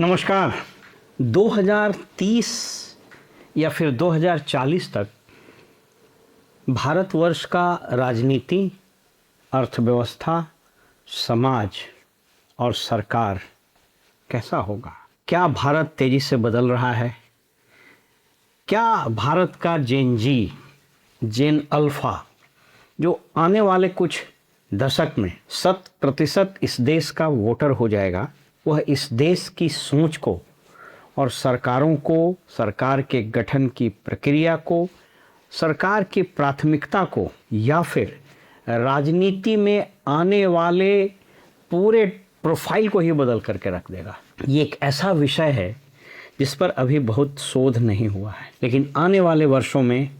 नमस्कार। 2030 या फिर 2040 तक भारतवर्ष का राजनीति, अर्थव्यवस्था, समाज और सरकार कैसा होगा? क्या भारत तेजी से बदल रहा है? क्या भारत का जेन अल्फा जो आने वाले कुछ दशक में 100% इस देश का वोटर हो जाएगा, वह इस देश की सोच को और सरकारों को, सरकार के गठन की प्रक्रिया को, सरकार की प्राथमिकता को या फिर राजनीति में आने वाले पूरे प्रोफाइल को ही बदल करके रख देगा? ये एक ऐसा विषय है जिस पर अभी बहुत शोध नहीं हुआ है, लेकिन आने वाले वर्षों में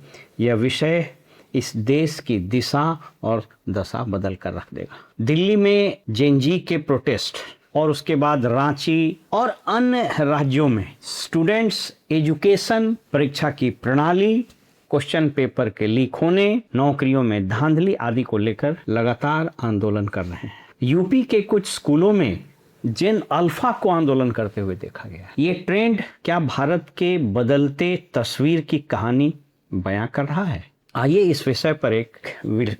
यह विषय इस देश की दिशा और दशा बदल कर रख देगा। दिल्ली में जेन के प्रोटेस्ट और उसके बाद रांची और अन्य राज्यों में स्टूडेंट्स एजुकेशन, परीक्षा की प्रणाली, क्वेश्चन पेपर के लीक होने, नौकरियों में धांधली आदि को लेकर लगातार आंदोलन कर रहे हैं। यूपी के कुछ स्कूलों में जेन अल्फा को आंदोलन करते हुए देखा गया। ये ट्रेंड क्या भारत के बदलते तस्वीर की कहानी बयां कर रहा है? आइए इस विषय पर एक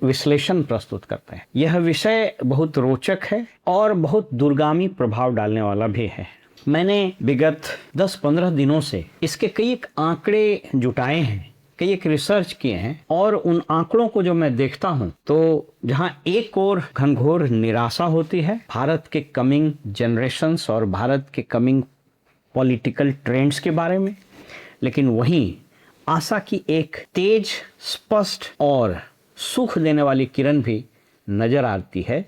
विश्लेषण प्रस्तुत करते हैं। यह विषय बहुत रोचक है और बहुत दूरगामी प्रभाव डालने वाला भी है। मैंने विगत 10-15 दिनों से इसके कई एक आंकड़े जुटाए हैं, कई एक रिसर्च किए हैं, और उन आंकड़ों को जो मैं देखता हूं तो जहां एक और घनघोर निराशा होती है भारत के कमिंग जनरेशंस और भारत के कमिंग पॉलिटिकल ट्रेंड्स के बारे में, लेकिन वहीं आशा की एक तेज, स्पष्ट और सुख देने वाली किरण भी नजर आती है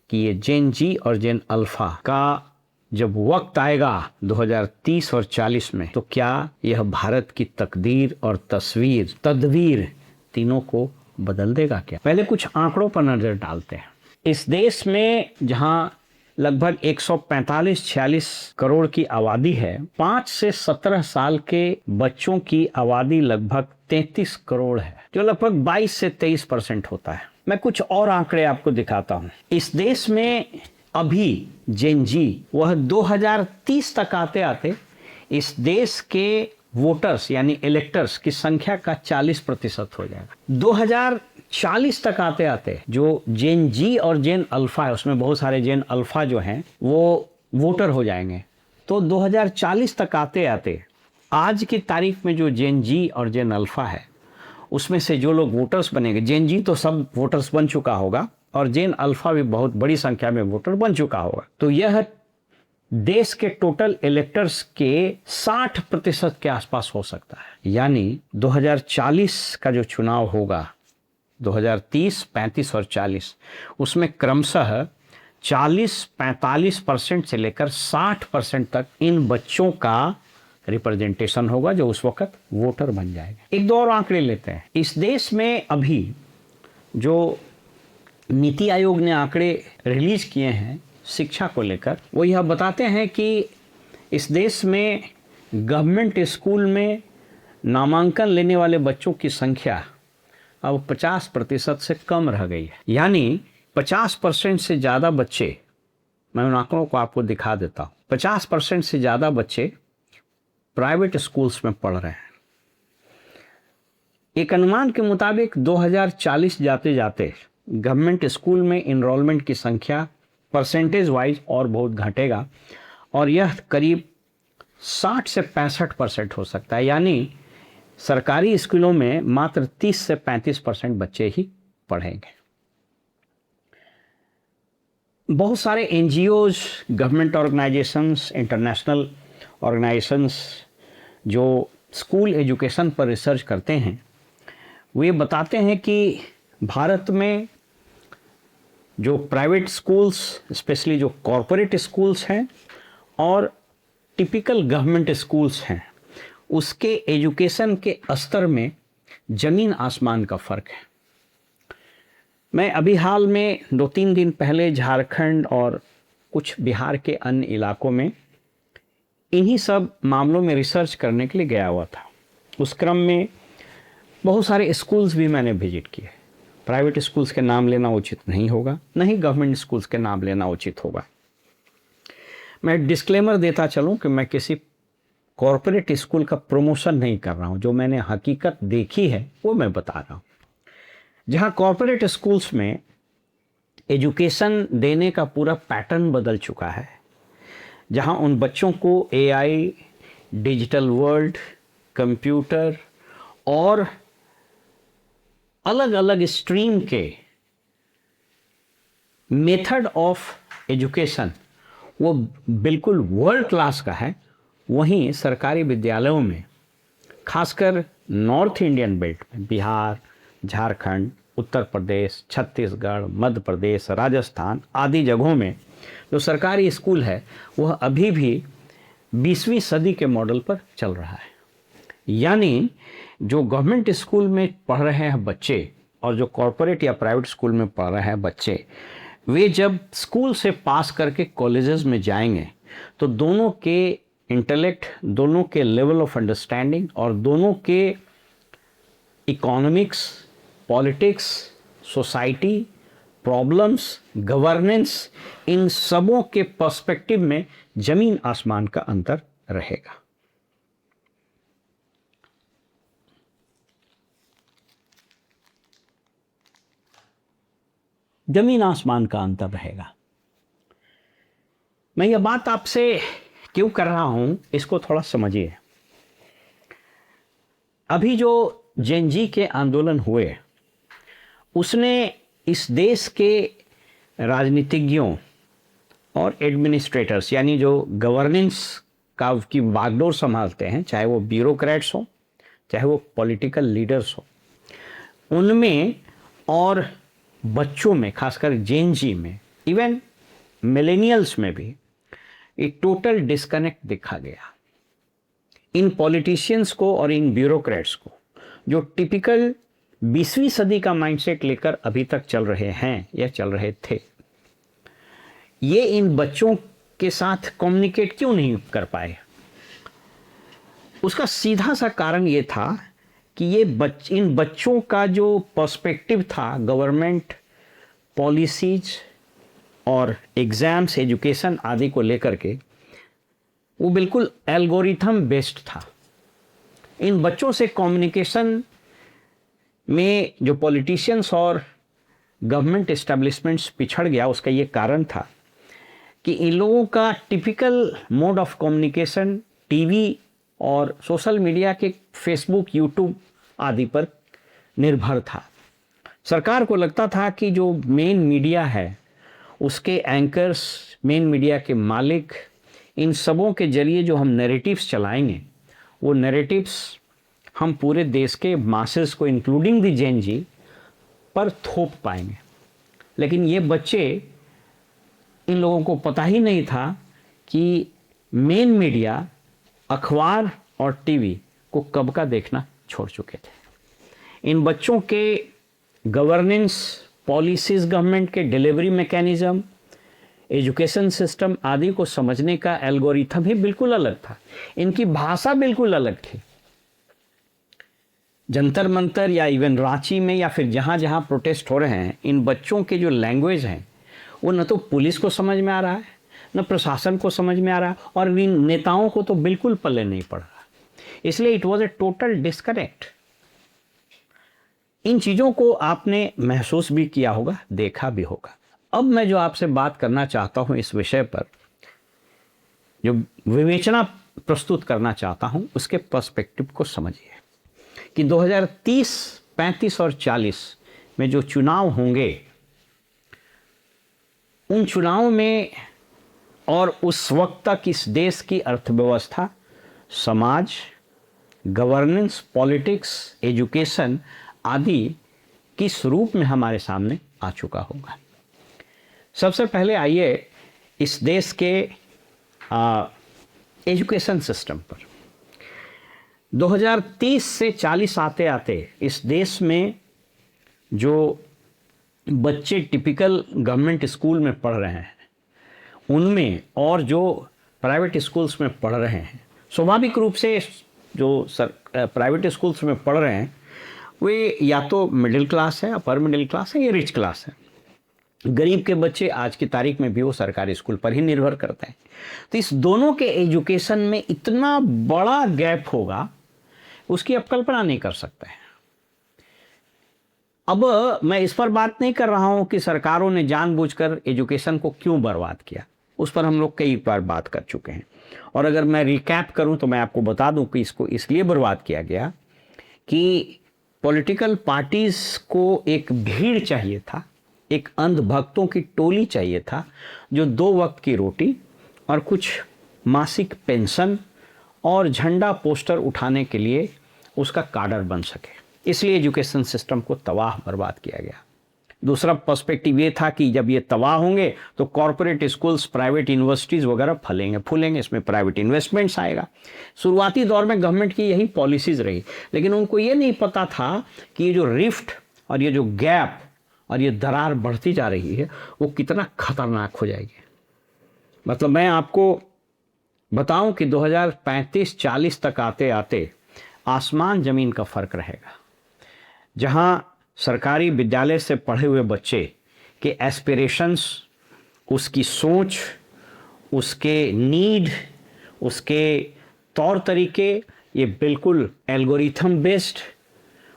कि ये जेन जी और जेन अल्फा का जब वक्त आएगा 2030 और 40 में, तो क्या यह भारत की तकदीर और तदवीर तीनों को बदल देगा क्या? पहले कुछ आंकड़ों पर नजर डालते हैं। इस देश में जहां लगभग 145-46 करोड़ की आबादी है, 5 से 17 साल के बच्चों की आबादी लगभग 33 करोड़ है, जो लगभग 22 से 23% होता है। मैं कुछ और आंकड़े आपको दिखाता हूं। इस देश में अभी जेन जी वह 2030 तक आते आते इस देश के वोटर्स यानी इलेक्टर्स की संख्या का 40% हो जाएगा। 2040 तक आते आते जो जेन जी और जेन अल्फा है, उसमें बहुत सारे जेन अल्फा जो हैं वो वोटर हो जाएंगे। तो 2040 तक आते आते आज की तारीख में जो जेन जी और जेन अल्फा है, उसमें से जो लोग वोटर्स बनेंगे, जेन जी तो सब वोटर्स बन चुका होगा और जेन अल्फा भी बहुत बड़ी संख्या में वोटर बन चुका होगा, तो यह देश के टोटल इलेक्टर्स के 60% के आसपास हो सकता है। यानी 2040 का जो चुनाव होगा, 2030, 35 और 40, उसमें क्रमशः 40-45% से लेकर 60% तक इन बच्चों का रिप्रेजेंटेशन होगा जो उस वक्त वोटर बन जाएगा। एक दो और आंकड़े लेते हैं। इस देश में अभी जो नीति आयोग ने आंकड़े रिलीज किए हैं शिक्षा को लेकर, वो यह बताते हैं कि इस देश में गवर्नमेंट स्कूल में नामांकन लेने वाले बच्चों की संख्या अब 50% से कम रह गई है। यानी 50% से ज़्यादा बच्चे, मैं उन आंकड़ों को आपको दिखा देता हूँ, 50% से ज़्यादा बच्चे प्राइवेट स्कूल्स में पढ़ रहे हैं। एक अनुमान के मुताबिक 2040 जाते जाते गवर्नमेंट स्कूल में इनरोलमेंट की संख्या परसेंटेज वाइज और बहुत घटेगा और यह करीब 60 से 65% हो सकता है। यानी सरकारी स्कूलों में मात्र 30 से 35% बच्चे ही पढ़ेंगे। बहुत सारे NGOs, government organisations, international organisations जो स्कूल एजुकेशन पर रिसर्च करते हैं, वे बताते हैं कि भारत में जो प्राइवेट स्कूल्स, स्पेशली जो कॉरपोरेट स्कूल्स हैं और टिपिकल गवर्नमेंट स्कूल्स हैं, उसके एजुकेशन के स्तर में ज़मीन आसमान का फ़र्क है। मैं अभी हाल में 2-3 दिन पहले झारखंड और कुछ बिहार के अन्य इलाकों में इन्हीं सब मामलों में रिसर्च करने के लिए गया हुआ था। उस क्रम में बहुत सारे स्कूल्स भी मैंने विजिट किए। प्राइवेट स्कूल्स के नाम लेना उचित नहीं होगा, नहीं गवर्नमेंट स्कूल्स के नाम लेना उचित होगा। मैं डिस्क्लेमर देता चलूं कि मैं किसी कॉरपोरेट स्कूल का प्रमोशन नहीं कर रहा हूं, जो मैंने हकीकत देखी है वो मैं बता रहा हूं। जहां कॉरपोरेट स्कूल्स में एजुकेशन देने का पूरा पैटर्न बदल चुका है, जहां उन बच्चों को एआई, डिजिटल वर्ल्ड, कंप्यूटर और अलग अलग स्ट्रीम के मेथड ऑफ एजुकेशन वो बिल्कुल वर्ल्ड क्लास का है, वहीं सरकारी विद्यालयों में खासकर नॉर्थ इंडियन बेल्ट में बिहार, झारखंड, उत्तर प्रदेश, छत्तीसगढ़, मध्य प्रदेश, राजस्थान आदि जगहों में जो सरकारी स्कूल है वह अभी भी 20वीं सदी के मॉडल पर चल रहा है। यानी जो गवर्नमेंट स्कूल में पढ़ रहे हैं बच्चे और जो कॉरपोरेट या प्राइवेट स्कूल में पढ़ रहे हैं बच्चे, वे जब स्कूल से पास करके कॉलेजेस में जाएंगे तो दोनों के इंटेलेक्ट, दोनों के लेवल ऑफ अंडरस्टैंडिंग और दोनों के economics, politics, society, problems, governance, इन सबों के पर्सपेक्टिव में जमीन आसमान का अंतर रहेगा। जमीन आसमान का अंतर रहेगा। मैं यह बात आपसे क्यों कर रहा हूं, इसको थोड़ा समझिए। अभी जो जेन जी के आंदोलन हुए, उसने इस देश के राजनीतिज्ञों और एडमिनिस्ट्रेटर्स, यानी जो गवर्नेंस का की बागडोर संभालते हैं, चाहे वो ब्यूरोक्रेट्स हो, चाहे वो पॉलिटिकल लीडर्स हो, उनमें और बच्चों में, खासकर जेन जी में, इवन मिलेनियल्स में भी एक टोटल डिस्कनेक्ट देखा गया। इन पॉलिटिशियंस को और इन ब्यूरोक्रेट्स को, जो टिपिकल 20वीं सदी का माइंडसेट लेकर अभी तक चल रहे हैं या चल रहे थे, ये इन बच्चों के साथ कम्युनिकेट क्यों नहीं कर पाए? उसका सीधा सा कारण ये था कि ये इन बच्चों का जो पर्सपेक्टिव था गवर्नमेंट पॉलिसीज और एग्जाम्स, एजुकेशन आदि को लेकर के, वो बिल्कुल एल्गोरिथम बेस्ड था। इन बच्चों से कम्युनिकेशन में जो पॉलिटिशियंस और गवर्नमेंट एस्टेब्लिशमेंट्स पिछड़ गया, उसका ये कारण था कि इन लोगों का typical mode of communication TV और सोशल मीडिया के फेसबुक, यूट्यूब आदि पर निर्भर था। सरकार को लगता था कि जो मेन मीडिया है, उसके एंकर्स, मेन मीडिया के मालिक, इन सबों के जरिए जो हम नैरेटिव्स चलाएंगे, वो नैरेटिव्स हम पूरे देश के मासेस को, इंक्लूडिंग द जेन जी, पर थोप पाएंगे। लेकिन ये बच्चे, इन लोगों को पता ही नहीं था कि मेन मीडिया, अखबार और टीवी को कब का देखना छोड़ चुके थे। इन बच्चों के गवर्नेंस, पॉलिसीज, गवर्नमेंट के डिलीवरी मैकेनिज्म, एजुकेशन सिस्टम आदि को समझने का एल्गोरिथम ही बिल्कुल अलग था। इनकी भाषा बिल्कुल अलग थी। जंतर मंतर या इवन रांची में या फिर जहाँ जहाँ प्रोटेस्ट हो रहे हैं, इन बच्चों के जो लैंग्वेज हैं वो न तो पुलिस को समझ में आ रहा है, न प्रशासन को समझ में आ रहा है, और इन नेताओं को तो बिल्कुल पल्ले नहीं पड़ रहा। इसलिए it was a total disconnect. इन चीज़ों को आपने महसूस भी किया होगा, देखा भी होगा। अब मैं जो आपसे बात करना चाहता हूं इस विषय पर, जो विवेचना प्रस्तुत करना चाहता हूं, उसके पर्सपेक्टिव को समझिए कि 2030, 35 और 40 में जो चुनाव होंगे, उन चुनाव में और उस वक्त तक इस देश की अर्थव्यवस्था, समाज, गवर्नेंस, पॉलिटिक्स, एजुकेशन आदि किस रूप में हमारे सामने आ चुका होगा। सबसे पहले आइए इस देश के एजुकेशन सिस्टम पर। 2030 से 40 आते आते इस देश में जो बच्चे टिपिकल गवर्नमेंट स्कूल में पढ़ रहे हैं, उनमें और जो प्राइवेट स्कूल्स में पढ़ रहे हैं, स्वाभाविक रूप से जो प्राइवेट स्कूल्स में पढ़ रहे हैं वे या तो मिडिल क्लास है, अपर मिडिल क्लास है या रिच क्लास है। गरीब के बच्चे आज की तारीख में भी वो सरकारी स्कूल पर ही निर्भर करते हैं। तो इस दोनों के एजुकेशन में इतना बड़ा गैप होगा, उसकी आप कल्पना नहीं कर सकते हैं। अब मैं इस पर बात नहीं कर रहा हूं कि सरकारों ने जानबूझकर एजुकेशन को क्यों बर्बाद किया, उस पर हम लोग कई बार बात कर चुके हैं। और अगर मैं रिकैप करूं तो मैं आपको बता दूं कि इसको इसलिए बर्बाद किया गया कि पॉलिटिकल पार्टीज को एक भीड़ चाहिए था, एक अंधभक्तों की टोली चाहिए था, जो 2 वक्त की रोटी और कुछ मासिक पेंशन और झंडा पोस्टर उठाने के लिए उसका काडर बन सके। इसलिए एजुकेशन सिस्टम को तबाह बर्बाद किया गया। दूसरा पर्सपेक्टिव ये था कि जब ये तबाह होंगे तो कॉरपोरेट स्कूल्स, प्राइवेट यूनिवर्सिटीज़ वगैरह फलेंगे फूलेंगे, इसमें प्राइवेट इन्वेस्टमेंट्स आएगा। शुरुआती दौर में गवर्नमेंट की यही पॉलिसीज़ रही, लेकिन उनको ये नहीं पता था कि ये जो रिफ्ट और ये जो गैप और ये दरार बढ़ती जा रही है वो कितना खतरनाक हो जाएगी। मतलब मैं आपको बताऊं कि 2035-40 तक आते आते आसमान ज़मीन का फ़र्क रहेगा। जहां सरकारी विद्यालय से पढ़े हुए बच्चे के एस्पिरेशंस, उसकी सोच, उसके नीड, उसके तौर तरीके ये बिल्कुल एल्गोरिथम बेस्ड,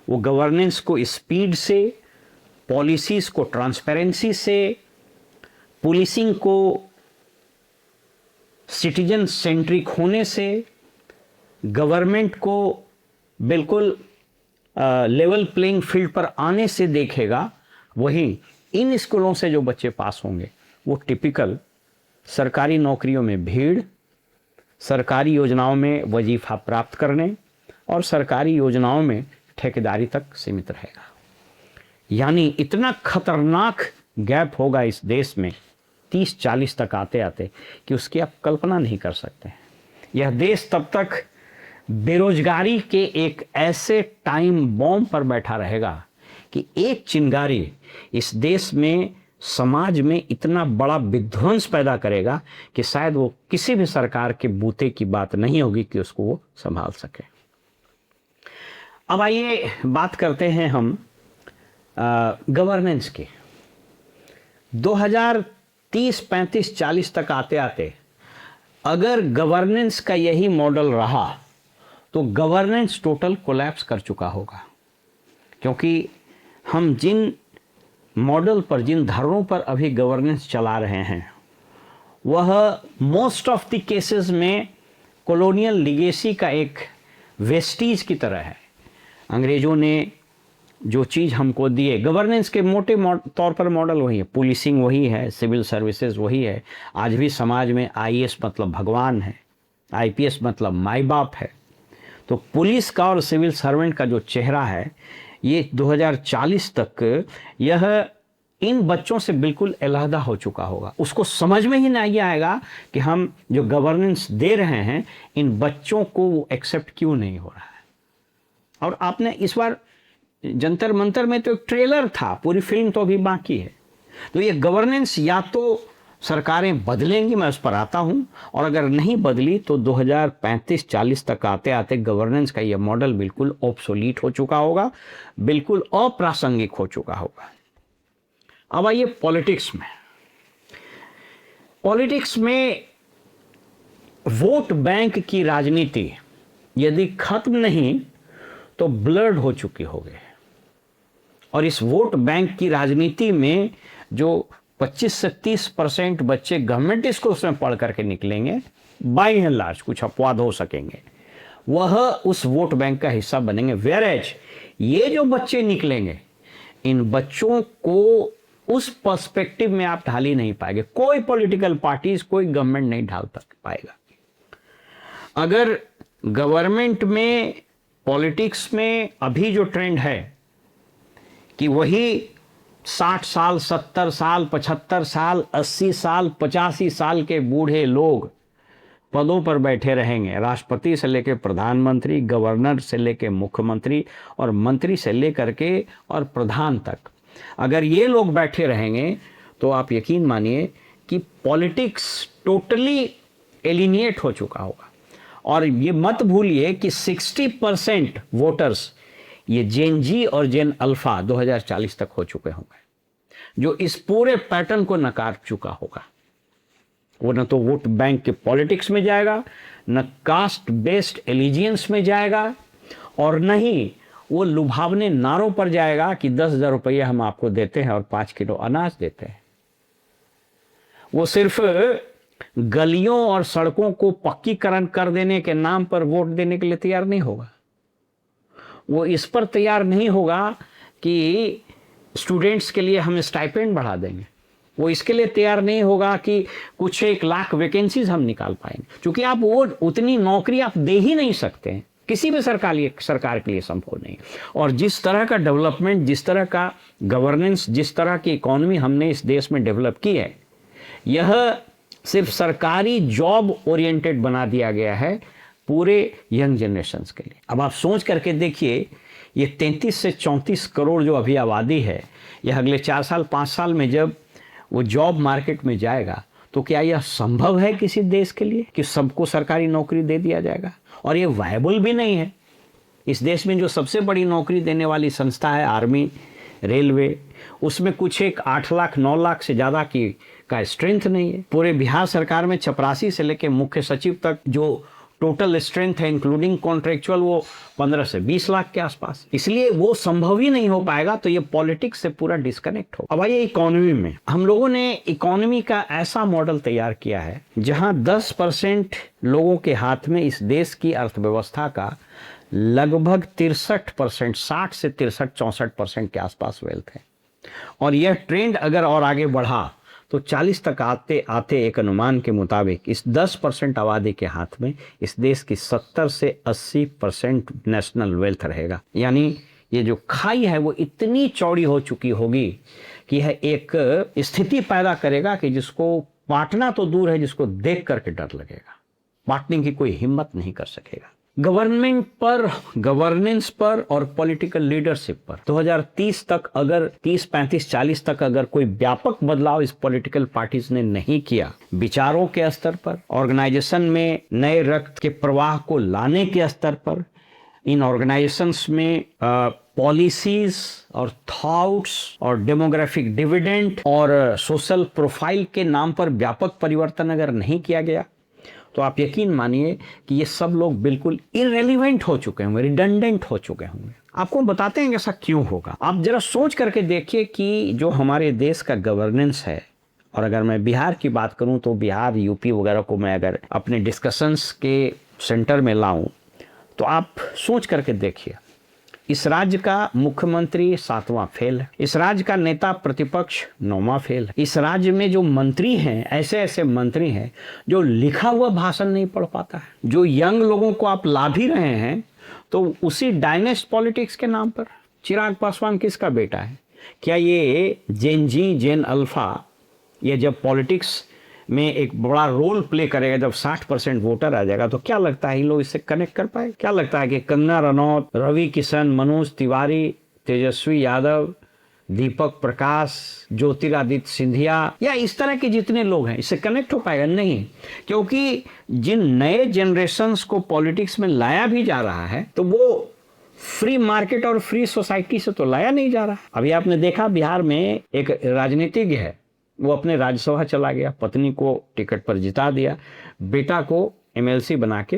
वो गवर्नेंस को स्पीड से, पॉलिसीज़ को ट्रांसपेरेंसी से, पुलिसिंग को सिटीजन सेंट्रिक होने से, गवर्नमेंट को बिल्कुल लेवल प्लेइंग फील्ड पर आने से देखेगा। वहीं इन स्कूलों से जो बच्चे पास होंगे वो टिपिकल सरकारी नौकरियों में भीड़, सरकारी योजनाओं में वजीफा प्राप्त करने और सरकारी योजनाओं में ठेकेदारी तक सीमित रहेगा। यानी इतना खतरनाक गैप होगा इस देश में 30-40 तक आते आते कि उसकी आप कल्पना नहीं कर सकते। यह देश तब तक बेरोजगारी के एक ऐसे टाइम बॉम्ब पर बैठा रहेगा कि एक चिंगारी इस देश में, समाज में इतना बड़ा विध्वंस पैदा करेगा कि शायद वो किसी भी सरकार के बूते की बात नहीं होगी कि उसको वो संभाल सके। अब आइए बात करते हैं हम गवर्नेंस की। 2030, 35, 40 तक आते आते अगर गवर्नेंस का यही मॉडल रहा तो गवर्नेंस टोटल कोलैप्स कर चुका होगा, क्योंकि हम जिन मॉडल पर, जिन धारणों पर अभी गवर्नेंस चला रहे हैं वह मोस्ट ऑफ द केसेस में कॉलोनियल लीगेसी का एक वेस्टीज की तरह है। अंग्रेज़ों ने जो चीज़ हमको दिए, गवर्नेंस के मोटे तौर पर मॉडल वही है, पुलिसिंग वही है, सिविल सर्विसेज वही है। आज भी समाज में आईएएस मतलब भगवान है, आईपीएस मतलब माई बाप है। तो पुलिस का और सिविल सर्वेंट का जो चेहरा है ये 2040 तक यह इन बच्चों से बिल्कुल अलहदा हो चुका होगा। उसको समझ में ही नहीं आएगा कि हम जो गवर्नेंस दे रहे हैं इन बच्चों को वो एक्सेप्ट क्यों नहीं हो रहा है। और आपने इस बार जंतर मंतर में तो एक ट्रेलर था, पूरी फिल्म तो अभी बाकी है। तो ये गवर्नेंस या तो सरकारें बदलेंगी, मैं उस पर आता हूँ, और अगर नहीं बदली तो 2035-40 तक आते आते गवर्नेंस का ये मॉडल बिल्कुल ऑब्सोलीट हो चुका होगा, बिल्कुल अप्रासंगिक हो चुका होगा। अब आइए पॉलिटिक्स में। पॉलिटिक्स में वोट बैंक की राजनीति यदि खत्म नहीं तो ब्लर्ड हो चुकी होगी। और इस वोट बैंक की राजनीति में जो 25 से 30% बच्चे गवर्नमेंट स्कूल्स में पढ़ करके निकलेंगे, बाई एंड लार्ज कुछ अपवाद हो सकेंगे, वह उस वोट बैंक का हिस्सा बनेंगे। वेयरएज ये जो बच्चे निकलेंगे, इन बच्चों को उस पर्सपेक्टिव में आप ढाल ही नहीं पाएंगे। कोई पॉलिटिकल पार्टीज, कोई गवर्नमेंट नहीं ढाल पाएगा। अगर गवर्नमेंट में, पॉलिटिक्स में अभी जो ट्रेंड है कि वही 60 साल, 70 साल, 75 साल, 80 साल, 85 साल के बूढ़े लोग पदों पर बैठे रहेंगे, राष्ट्रपति से लेकर प्रधानमंत्री, गवर्नर से लेकर मुख्यमंत्री और मंत्री से लेकर के और प्रधान तक, अगर ये लोग बैठे रहेंगे तो आप यकीन मानिए कि पॉलिटिक्स टोटली एलिनिएट हो चुका होगा। और ये मत भूलिए कि 60% वोटर्स ये जेन जी और जेन अल्फा 2040 तक हो चुके होंगे। जो इस पूरे पैटर्न को नकार चुका होगा। वो न तो वोट बैंक के पॉलिटिक्स में जाएगा, न कास्ट बेस्ड एलिजियंस में जाएगा, और न ही वो लुभावने नारों पर जाएगा कि 10,000 रुपये हम आपको देते हैं और 5 किलो अनाज देते हैं। वो सिर्फ गलियों और सड़कों को पक्कीकरण कर देने के नाम पर वोट देने के लिए तैयार नहीं होगा। वो इस पर तैयार नहीं होगा कि स्टूडेंट्स के लिए हम स्टाइपेंड बढ़ा देंगे। वो इसके लिए तैयार नहीं होगा कि कुछ 1 लाख वैकेंसीज हम निकाल पाएंगे, क्योंकि आप वो उतनी नौकरी आप दे ही नहीं सकते हैं। किसी भी सरकार के लिए संभव नहीं। और जिस तरह का डेवलपमेंट, जिस तरह का गवर्नेंस, जिस तरह की इकोनॉमी हमने इस देश में डेवलप की है, यह सिर्फ सरकारी जॉब ओरिएंटेड बना दिया गया है पूरे यंग जनरेशन्स के लिए। अब आप सोच करके देखिए, ये 33 से 34 करोड़ जो अभी आबादी है, यह अगले 4 साल 5 साल में जब वो जॉब मार्केट में जाएगा, तो क्या यह संभव है किसी देश के लिए कि सबको सरकारी नौकरी दे दिया जाएगा? और ये वायबल भी नहीं है। इस देश में जो सबसे बड़ी नौकरी देने वाली संस्था है आर्मी, रेलवे, उसमें कुछ एक 8 लाख 9 लाख से ज़्यादा की का स्ट्रेंथ नहीं है। पूरे बिहार सरकार में चपरासी से लेकर मुख्य सचिव तक जो टोटल स्ट्रेंथ है इंक्लूडिंग कॉन्ट्रेक्चुअल, वो 15 से 20 लाख के आसपास। इसलिए वो संभव ही नहीं हो पाएगा। तो ये पॉलिटिक्स से पूरा डिस्कनेक्ट हो। अब आइए इकोनॉमी में, हम लोगों ने इकोनॉमी का ऐसा मॉडल तैयार किया है जहां 10% लोगों के हाथ में इस देश की अर्थव्यवस्था का लगभग 63%, 60 से 63-64% के आसपास वेल्थ है। और यह ट्रेंड अगर और आगे बढ़ा तो 40 तक आते आते एक अनुमान के मुताबिक इस 10% आबादी के हाथ में इस देश की 70 से 80% नेशनल वेल्थ रहेगा। यानी ये जो खाई है वो इतनी चौड़ी हो चुकी होगी कि यह एक स्थिति पैदा करेगा कि जिसको बांटना तो दूर है, जिसको देख करके डर लगेगा, बांटने की कोई हिम्मत नहीं कर सकेगा। गवर्नमेंट पर, गवर्नेंस पर और पॉलिटिकल लीडरशिप पर 2030 तक, अगर 30, 35, 40 तक अगर कोई व्यापक बदलाव इस पॉलिटिकल पार्टीज ने नहीं किया, विचारों के स्तर पर, ऑर्गेनाइजेशन में नए रक्त के प्रवाह को लाने के स्तर पर, इन ऑर्गेनाइजेशंस में पॉलिसीज और थॉट्स और डेमोग्राफिक डिविडेंड और सोशल प्रोफाइल के नाम पर व्यापक परिवर्तन अगर नहीं किया गया, तो आप यकीन मानिए कि ये सब लोग बिल्कुल इररेलेवेंट हो चुके होंगे, रिडंडेंट हो चुके होंगे। आपको बताते हैं कि ऐसा क्यों होगा। आप जरा सोच करके देखिए कि जो हमारे देश का गवर्नेंस है, और अगर मैं बिहार की बात करूं तो बिहार, यूपी वगैरह को मैं अगर अपने डिस्कशंस के सेंटर में लाऊं, तो आप सोच करके देखिए, इस राज्य का मुख्यमंत्री 7वां फेल है, इस राज्य का नेता प्रतिपक्ष 9वां फेल है, इस राज्य में जो मंत्री हैं, ऐसे ऐसे मंत्री हैं जो लिखा हुआ भाषण नहीं पढ़ पाता है। जो यंग लोगों को आप ला भी रहे हैं तो उसी डायनेस्ट पॉलिटिक्स के नाम पर। चिराग पासवान किसका बेटा है? क्या ये जेन जी, जेन अल्फा, ये जब पॉलिटिक्स में एक बड़ा रोल प्ले करेगा, जब 60% वोटर आ जाएगा, तो क्या लगता है ये लोग इससे कनेक्ट कर पाए? क्या लगता है कि कंगना रनौत, रवि किशन, मनोज तिवारी, तेजस्वी यादव, दीपक प्रकाश, ज्योतिरादित्य सिंधिया या इस तरह के जितने लोग हैं, इससे कनेक्ट हो पाएगा? नहीं, क्योंकि जिन नए जनरेशन्स को पॉलिटिक्स में लाया भी जा रहा है, तो वो फ्री मार्केट और फ्री सोसाइटी से तो लाया नहीं जा रहा। अभी आपने देखा बिहार में एक राजनीतिज्ञ है, वो अपने राज्यसभा चला गया, पत्नी को टिकट पर जिता दिया, बेटा को एमएलसी बना के,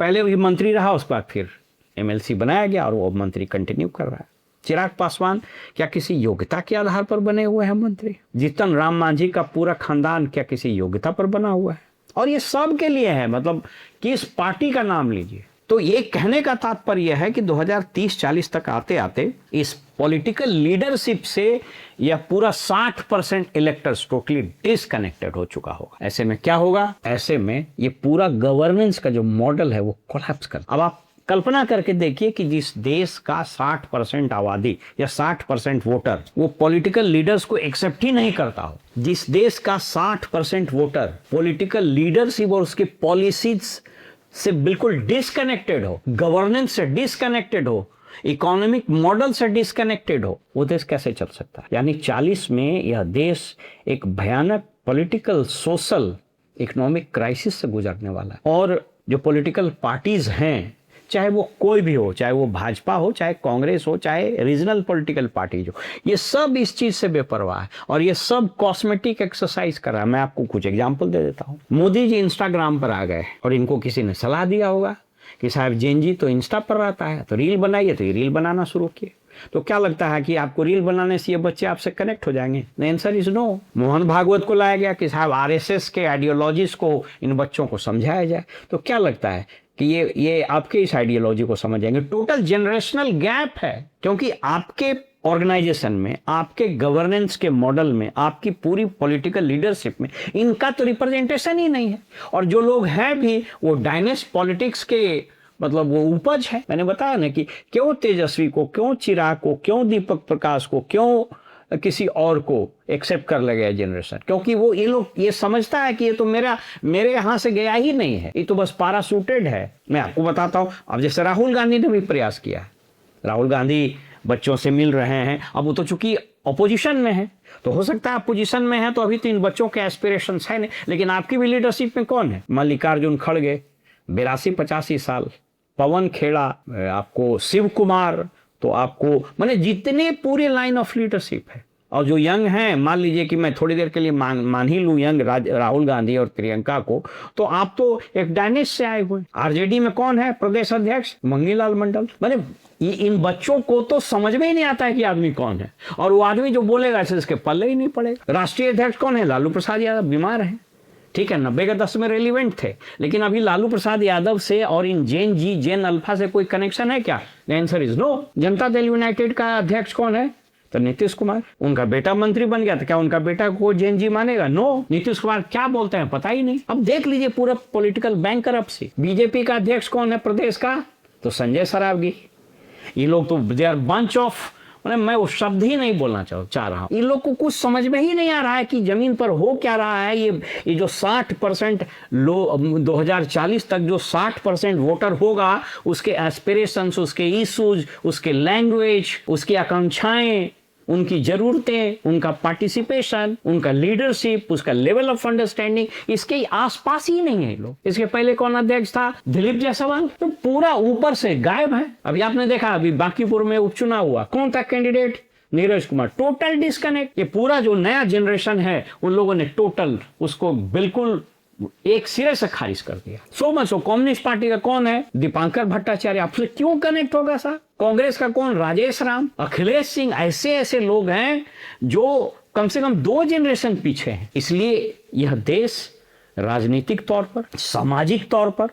पहले भी मंत्री रहा, उसके बाद फिर एमएलसी बनाया गया और वो मंत्री कंटिन्यू कर रहा है। चिराग पासवान क्या किसी योग्यता के आधार पर बने हुए हैं मंत्री? जीतन राम मांझी का पूरा खानदान क्या किसी योग्यता पर बना हुआ है? और ये सब के लिए है, मतलब किस पार्टी का नाम लीजिए। तो ये कहने का तात्पर्य है कि 2030-40 तक आते आते इस पॉलिटिकल लीडरशिप से यह पूरा 60% इलेक्टर्स टोटली डिसकनेक्टेड हो चुका होगा। ऐसे में क्या होगा? ऐसे में ये पूरा गवर्नेंस का जो मॉडल है वो कोलैप्स कर। अब आप कल्पना करके देखिए कि जिस देश का 60% आबादी या 60% वोटर वो पॉलिटिकल लीडर्स को एक्सेप्ट ही नहीं करता हो, जिस देश का 60% वोटर पॉलिटिकल लीडरशिप और उसके पॉलिसीज से बिल्कुल डिसकनेक्टेड हो, गवर्नेंस से डिसकनेक्टेड हो, इकोनॉमिक मॉडल से डिसकनेक्टेड हो, वो देश कैसे चल सकता है? यानी 40 में यह देश एक भयानक पॉलिटिकल, सोशल, इकोनॉमिक क्राइसिस से गुजरने वाला है। और जो पॉलिटिकल पार्टीज हैं, चाहे वो कोई भी हो, चाहे वो भाजपा हो, चाहे कांग्रेस हो, चाहे रीजनल पॉलिटिकल पार्टी हो, ये सब इस चीज से बेपरवाह है और ये सब कॉस्मेटिक एक्सरसाइज कर रहा है। मैं आपको कुछ एग्जांपल दे देता हूं। मोदी जी इंस्टाग्राम पर आ गए और इनको किसी ने सलाह दिया होगा कि साहब जैन जी तो इंस्टा पर रहता है, तो रील बनाइए, तो ये रील बनाना शुरू किए। तो क्या लगता है कि आपको रील बनाने से ये बच्चे आपसे कनेक्ट हो जाएंगे? The answer is no. Mohan Bhagwat को लाया गया कि साहब आरएसएस के आइडियोलॉजीज को इन बच्चों को समझाया जाए। तो क्या लगता है कि ये आपके इस आइडियोलॉजी को समझ जाएंगे? टोटल जनरेशनल गैप है, क्योंकि आपके ऑर्गेनाइजेशन में, आपके गवर्नेंस के मॉडल में, आपकी पूरी पॉलिटिकल लीडरशिप में इनका तो रिप्रेजेंटेशन ही नहीं है। और जो लोग हैं भी वो डायनेस्ट पॉलिटिक्स के मतलब वो उपज है। मैंने बताया ना कि क्यों तेजस्वी को, क्यों चिराग को, क्यों दीपक प्रकाश को, क्यों किसी और को एक्सेप्ट कर ले गया जनरेशन, क्योंकि वो ये लोग ये समझता है कि ये तो मेरे यहाँ से गया ही नहीं है, ये तो बस पैराशूटेड है। मैं आपको बताता हूँ, अब जैसे राहुल गांधी ने भी प्रयास किया है, राहुल गांधी बच्चों से मिल रहे हैं। अब वो तो चूंकि अपोजिशन में है, तो हो सकता है अपोजिशन में है तो अभी तो इन बच्चों के एस्पिरेशंस है नहीं, लेकिन आपकी भी लीडरशिप में कौन है? मल्लिकार्जुन खड़गे 82-85 साल, पवन खेड़ा, आपको शिव कुमार, तो आपको माने जितने पूरे लाइन ऑफ लीडरशिप है। और जो यंग हैं, मान लीजिए कि मैं थोड़ी देर के लिए मान ही लूं यंग राहुल गांधी और प्रियंका को, तो आप तो एक डायनेस्ट से आए हुए। आरजेडी में कौन है प्रदेश अध्यक्ष? मंगीलाल मंडल। माने इन बच्चों को तो समझ में ही नहीं आता है कि आदमी कौन है, और वो आदमी जो बोलेगा इसके पल्ले ही नहीं पड़ेगा। राष्ट्रीय अध्यक्ष कौन है? लालू प्रसाद यादव। बीमार है, ठीक है, 90 के दशक में रेलिवेंट थे, लेकिन अभी लालू प्रसाद यादव से और इन जेन अल्फा से कोई कनेक्शन है क्या? The answer is no. Janata Dal United का अध्यक्ष कौन है? तो नीतीश कुमार। उनका बेटा मंत्री बन गया, तो क्या उनका बेटा को जैन जी मानेगा? नो। नीतीश कुमार क्या बोलते हैं पता ही नहीं। अब देख लीजिए पूरा पॉलिटिकल बैंकरप्सी। बीजेपी का अध्यक्ष कौन है प्रदेश का? तो संजय सरावगी। ये लोग तो दे आर बंच ऑफ, मैं वो शब्द ही नहीं बोलना चाह रहा हूं। इन लोग को कुछ समझ में ही नहीं आ रहा है कि जमीन पर हो क्या रहा है। ये जो 60% 2040 तक जो 60% वोटर होगा, उसके एस्पिरेशंस, उसके इश्यूज, उसके लैंग्वेज, उसकी आकांक्षाएं, उनकी जरूरतें, उनका पार्टिसिपेशन, उनका लीडरशिप, उसका लेवल ऑफ अंडरस्टैंडिंग, इसके आसपास ही नहीं है लोग। इसके पहले कौन अध्यक्ष था? दिलीप जायसवाल। तो पूरा ऊपर से गायब है। अभी आपने देखा, अभी बांकीपुर में उपचुनाव हुआ, कौन था candidate? Neeraj Kumar. Total disconnect. ये पूरा जो नया जनरेशन है उन लोगों ने टोटल उसको बिल्कुल एक सिरे से खारिज कर दिया। So much. कम्युनिस्ट पार्टी का कौन है? दीपांकर भट्टाचार्य। आपसे क्यों कनेक्ट होगा साहब? कांग्रेस का कौन? राजेश राम, अखिलेश सिंह। ऐसे लोग हैं जो कम से कम 2 जनरेशन पीछे हैं। इसलिए यह देश राजनीतिक तौर पर, सामाजिक तौर पर,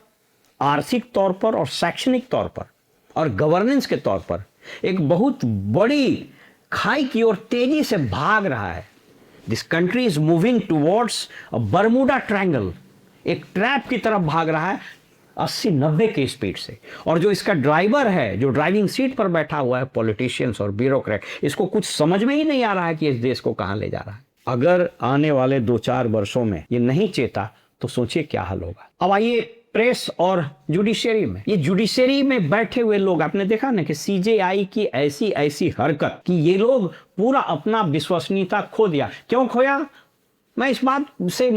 आर्थिक तौर पर और शैक्षणिक तौर पर और गवर्नेंस के तौर पर एक बहुत बड़ी खाई की ओर तेजी से भाग रहा है। This country is moving towards a Bermuda Triangle, एक ट्रैप की तरफ भाग रहा है 80-90 की स्पीड से। और जो इसका ड्राइवर है, जो ड्राइविंग सीट पर बैठा हुआ है, पॉलिटिशियंस और ब्यूरोक्रेट, इसको कुछ समझ में ही नहीं आ रहा है कि इस देश को कहां ले जा रहा है। अगर आने वाले 2-4 वर्षों में ये नहीं चेता तो सोचिए क्या हाल होगा। अब आइए प्रेस और जुडिशरी में। ये जुडिशरी में बैठे हुए लोग, आपने देखा ना कि सीजेआई की ऐसी हरकत कि ये लोग पूरा अपना विश्वसनीयता खो दिया। क्यों खोया? मैं इस बात से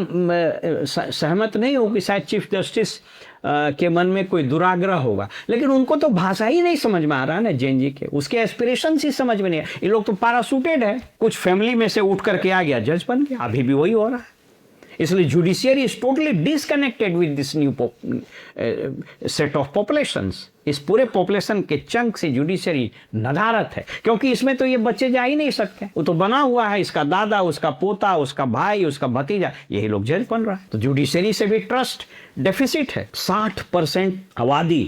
सहमत नहीं हूं कि शायद चीफ जस्टिस के मन में कोई दुराग्रह होगा, लेकिन उनको तो भाषा ही नहीं समझ में आ रहा है ना जैन जी के, उसके एस्पिरेशन ही समझ में नहीं है। ये लोग तो पैराशूटेड है, कुछ फैमिली में से उठ करके आ गया, जज बन गया। अभी भी वही हो रहा है। इसलिए judiciary is totally disconnected with this new set of populations. इस पूरे पॉपुलेशन के चंक से जुडिशियरी नदारत है, क्योंकि इसमें तो ये बच्चे जा ही नहीं सकते। वो तो बना हुआ है, इसका दादा, उसका पोता, उसका भाई, उसका भतीजा, यही लोग जज बन रहा है। तो जुडिशियरी से भी ट्रस्ट डेफिसिट है। 60% आबादी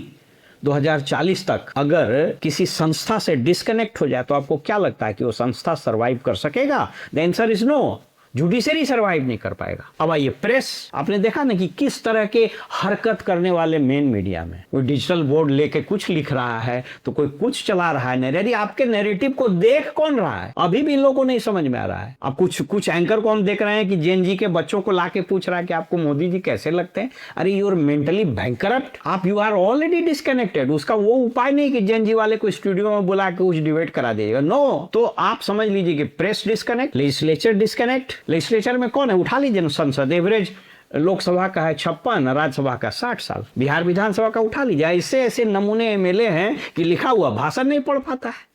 2040 तक अगर किसी संस्था से डिस्कनेक्ट हो जाए तो आपको क्या लगता है कि वो संस्था सर्वाइव कर सकेगा? The answer is no. Judiciary survive नहीं कर पाएगा। अब आइए प्रेस। आपने देखा ना कि किस तरह के हरकत करने वाले मेन मीडिया में, कोई डिजिटल बोर्ड लेके कुछ लिख रहा है तो कोई कुछ चला रहा है नैरेटिव। आपके नैरेटिव को देख कौन रहा है? अभी भी इन लोगों को नहीं समझ में आ रहा है। अब कुछ एंकर को हम देख रहे हैं कि जैन जी के बच्चों को लाके पूछ रहा है कि आपको मोदी जी कैसे लगते हैं। अरे यू आर मेंटली बैंकरप्ट, आप यू आर ऑलरेडी डिस्कनेक्टेड। उसका वो उपाय नहीं कि जैन जी वाले को स्टूडियो में बुला के कुछ डिबेट करा देगा। नो। तो आप समझ लीजिए कि press disconnect, legislature disconnect. Legislature में कौन है? उठा लीजिए संसद, एवरेज लोकसभा का है 56, राज्यसभा का 60 साल, बिहार विधानसभा का उठा लीजिए। ऐसे ऐसे नमूने एमएलए हैं कि लिखा हुआ भाषण नहीं पढ़ पाता है।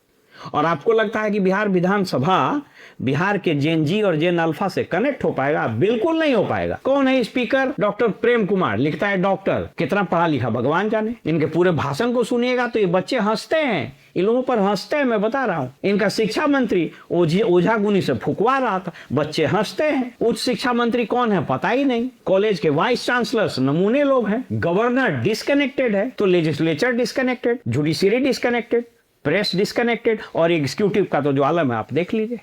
और आपको लगता है कि बिहार विधानसभा बिहार के जेन जी और जेन अल्फा से कनेक्ट हो पाएगा? बिल्कुल नहीं हो पाएगा। कौन है स्पीकर? डॉक्टर प्रेम कुमार, लिखता है डॉक्टर, कितना पढ़ा लिखा भगवान जाने। इनके पूरे भाषण को सुनिएगा तो ये बच्चे हंसते हैं, इन लोगों पर हंसते हैं, मैं बता रहा हूं। इनका शिक्षा मंत्री ओझा गुनी से फुकवा रहा था, बच्चे हंसते हैं। उच्च शिक्षा मंत्री कौन है पता ही नहीं। कॉलेज के वाइस चांसलर्स नमूने लोग हैं। गवर्नर डिस्कनेक्टेड है तो legislature disconnected, judiciary disconnected, press disconnected, और एग्जीक्यूटिव का तो जो आलम है आप देख लीजिए।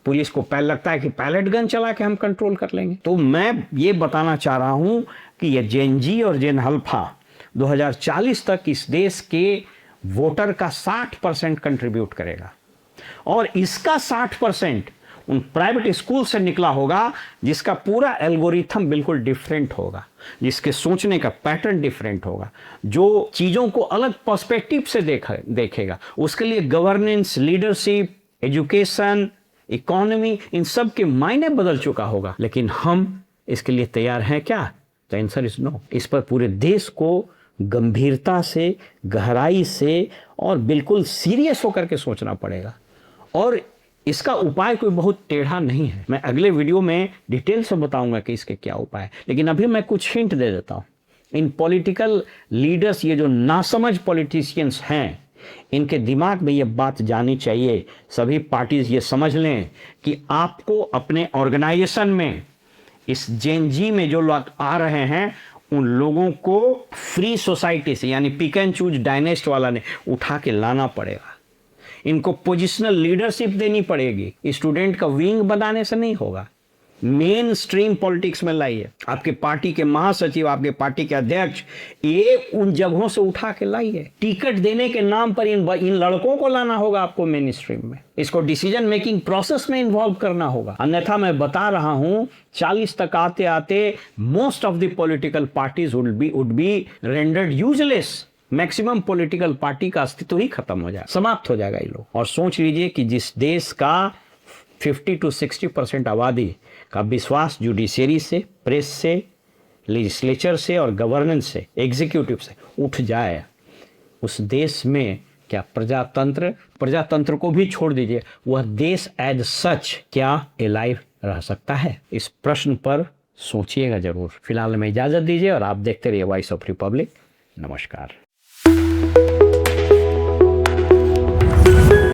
पुलिस को पहले लगता है कि पैलेट गन चला के हम कंट्रोल कर लेंगे। तो मैं ये बताना चाह रहा हूं कि ये जेन जी और जेन अल्फा 2040 तक इस देश के वोटर का 60% कंट्रीब्यूट करेगा, और इसका 60% उन प्राइवेट स्कूल से निकला होगा जिसका पूरा एल्गोरिथम बिल्कुल डिफरेंट होगा, जिसके सोचने का पैटर्न डिफरेंट होगा, जो चीज़ों को अलग पर्सपेक्टिव से देखेगा। उसके लिए गवर्नेंस, लीडरशिप, एजुकेशन, इकोनॉमी, इन सब के मायने बदल चुका होगा। लेकिन हम इसके लिए तैयार हैं क्या? The answer is no. इस पर पूरे देश को गंभीरता से, गहराई से और बिल्कुल सीरियस होकर के सोचना पड़ेगा, और इसका उपाय कोई बहुत टेढ़ा नहीं है। मैं अगले वीडियो में डिटेल से बताऊंगा कि इसके क्या उपाय है, लेकिन अभी मैं कुछ हिंट दे देता हूं। इन पॉलिटिकल लीडर्स, ये जो नासमझ पॉलिटिशियंस हैं, इनके दिमाग में ये बात जानी चाहिए, सभी पार्टीज ये समझ लें कि आपको अपने ऑर्गेनाइजेशन में, इस जेन जी में जो लोग आ रहे हैं, उन लोगों को फ्री सोसाइटी से, यानी पिक एंड चूज डायनेस्ट वाला ने उठा के लाना पड़ेगा। इनको पोजिशनल लीडरशिप देनी पड़ेगी। स्टूडेंट का विंग बनाने से नहीं होगा, मेन स्ट्रीम पॉलिटिक्स में लाइए। आपके पार्टी के महासचिव, आपके पार्टी के अध्यक्ष, ये उन जगहों से उठा के लाइए। टिकट देने के नाम पर इन लड़कों को लाना होगा आपको मेन स्ट्रीम में। इसको डिसीजन मेकिंग प्रोसेस में इन्वॉल्व करना होगा, अन्यथा मैं बता रहा हूं 40 तक आते आते most of the political parties would be rendered useless. Maximum political party का अस्तित्व ही खत्म हो जाए, समाप्त हो जाएगा ये लोग। और सोच लीजिए कि जिस देश का 50 to 60% आबादी का विश्वास जुडिशरी से, प्रेस से, लेजिस्लेचर से और गवर्नेंस से, एग्जीक्यूटिव से उठ जाए, उस देश में क्या प्रजातंत्र को भी छोड़ दीजिए, वह देश एज सच क्या एलाइव रह सकता है? इस प्रश्न पर सोचिएगा जरूर। फिलहाल में इजाजत दीजिए और आप देखते रहिए वॉइस ऑफ रिपब्लिक। नमस्कार।